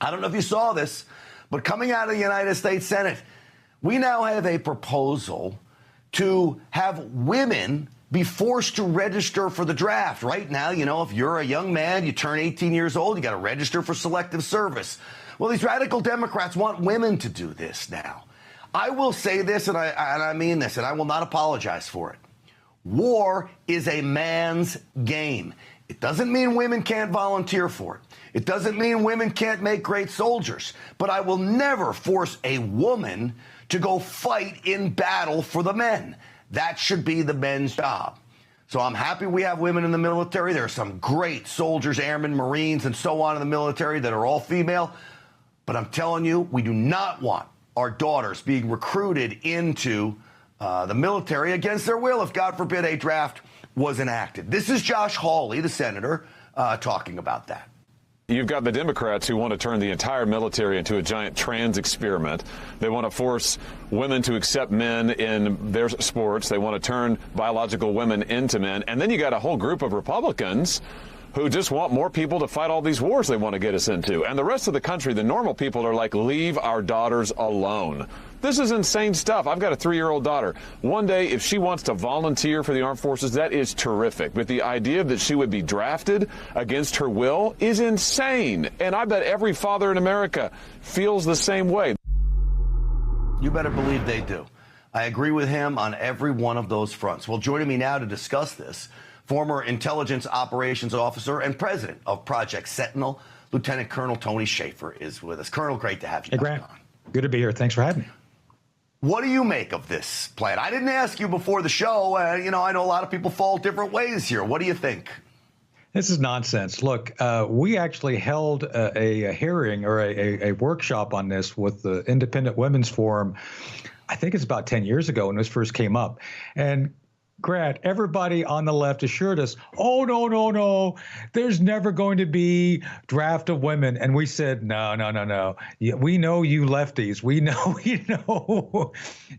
I don't know if you saw this, but coming out of the United States Senate, we now have a proposal to have women be forced to register for the draft. Right now, you know, if you're a young man, you turn 18 years old, you got to register for selective service. Well, these radical Democrats want women to do this now. I will say this, and I mean this, and I will not apologize for it. War is a man's game. It doesn't mean women can't volunteer for it. It doesn't mean women can't make great soldiers. But I will never force a woman to go fight in battle for the men. That should be the men's job. So I'm happy we have women in the military. There are some great soldiers, airmen, Marines, and so on in the military that are all female. But I'm telling you, we do not want our daughters being recruited into the military against their will if, God forbid, a draft was enacted. This is Josh Hawley, the senator, talking about that. You've got the Democrats who want to turn the entire military into a giant trans experiment. They want to force women to accept men in their sports. They want to turn biological women into men. And then you got a whole group of Republicans who just want more people to fight all these wars they want to get us into. And the rest of the country, the normal people, are like, leave our daughters alone. This is insane stuff. I've got a 3-year-old daughter. One day, if she wants to volunteer for the armed forces, that is terrific. But the idea that she would be drafted against her will is insane. And I bet every father in America feels the same way. You better believe they do. I agree with him on every one of those fronts. Well, joining me now to discuss this, former intelligence operations officer and president of Project Sentinel, Lieutenant Colonel Tony Shaffer is with us. Colonel, great to have you. Hey, Grant. Good to be here. Thanks for having me. What do you make of this plan? I didn't ask you before the show. I know a lot of people fall different ways here. What do you think? This is nonsense. Look, we actually held a hearing or a workshop on this with the Independent Women's Forum. I think it's about 10 years ago when this first came up. And Grant, everybody on the left assured us, oh, no, there's never going to be draft of women. And we said, no. We know you lefties. We know.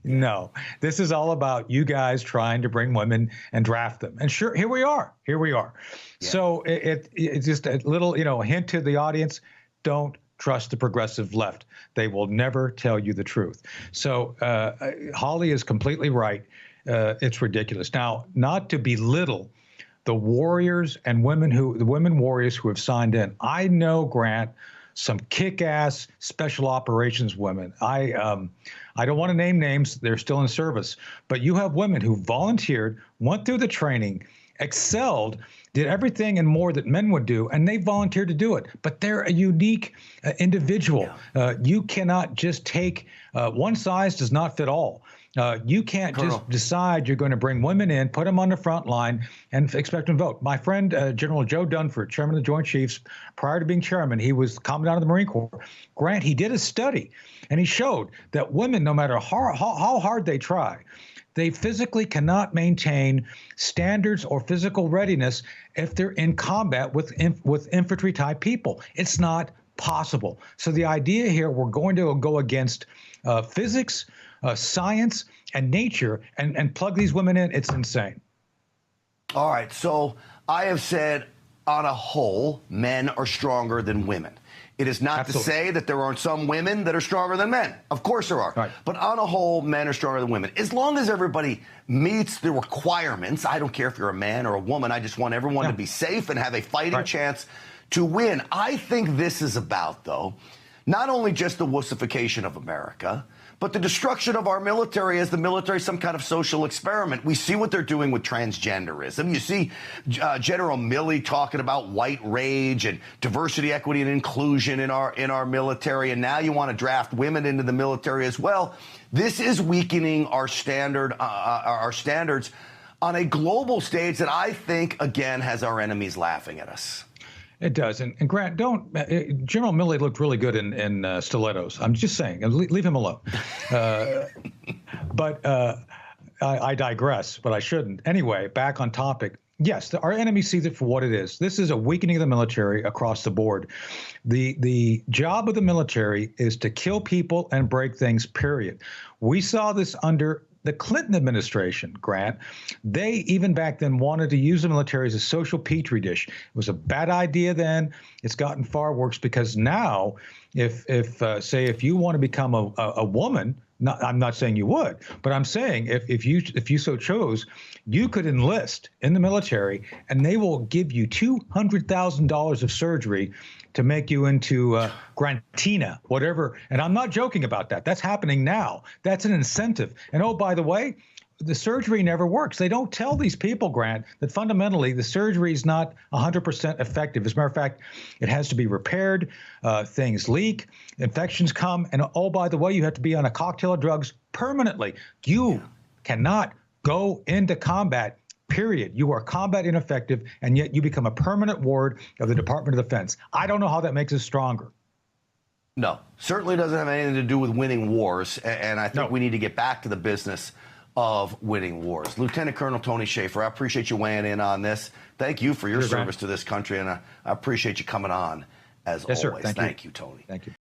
No, this is all about you guys trying to bring women and draft them. And sure, here we are. Yeah. So it's just a little, hint to the audience. Don't trust the progressive left. They will never tell you the truth. So Holly is completely right. It's ridiculous. Now, not to belittle the warriors and the women warriors who have signed in. I know, Grant, some kick-ass special operations women. I don't want to name names. They're still in service. But you have women who volunteered, went through the training, excelled, did everything and more that men would do, and they volunteered to do it. But they're a unique individual. Yeah. You cannot just take one size does not fit all. You can't just decide you're going to bring women in, put them on the front line, and expect them to vote. My friend, General Joe Dunford, chairman of the Joint Chiefs, prior to being chairman, he was commandant of the Marine Corps. Grant, he did a study, and he showed that women, no matter how hard they try, they physically cannot maintain standards or physical readiness if they're in combat with infantry-type people. It's not possible. So the idea here, we're going to go against physics, science, and nature and plug these women in. It's insane. All right. So I have said, on a whole, men are stronger than women. It is not Absolutely. To say that there aren't some women that are stronger than men. Of course there are. Right. But on a whole, men are stronger than women. As long as everybody meets the requirements, I don't care if you're a man or a woman. I just want everyone to be safe and have a fighting chance to win. I think this is about, though, not only just the wussification of America, but the destruction of our military as the military some kind of social experiment. We see what they're doing with transgenderism. You see General Milley talking about white rage and diversity, equity, and inclusion in our military. And now you want to draft women into the military as well. This is weakening our standards on a global stage that I think, again, has our enemies laughing at us. It does. And Grant, General Milley looked really good in stilettos. I'm just saying, leave him alone. But I digress, but I shouldn't. Anyway, back on topic. Yes, our enemy sees it for what it is. This is a weakening of the military across the board. The job of the military is to kill people and break things, period. We saw this under The Clinton administration, Grant, they even back then wanted to use the military as a social petri dish. It was a bad idea then. It's gotten far worse because now, if you want to become a woman, I'm not saying you would, but I'm saying if you so chose, you could enlist in the military, and they will give you $200,000 of surgery to make you into Grantina, whatever. And I'm not joking about that. That's happening now. That's an incentive. And oh, by the way, the surgery never works. They don't tell these people, Grant, that fundamentally the surgery is not 100% effective. As a matter of fact, it has to be repaired. Things leak, infections come. And oh, by the way, you have to be on a cocktail of drugs permanently. You cannot go into combat, period. You are combat ineffective, and yet you become a permanent ward of the Department of Defense. I don't know how that makes us stronger. No, certainly doesn't have anything to do with winning wars. And I think we need to get back to the business of winning wars. Lieutenant Colonel Tony Schaefer, I appreciate you weighing in on this. Thank you for your service to this country, and I appreciate you coming on as always. Sir. Thank you, Tony. Thank you.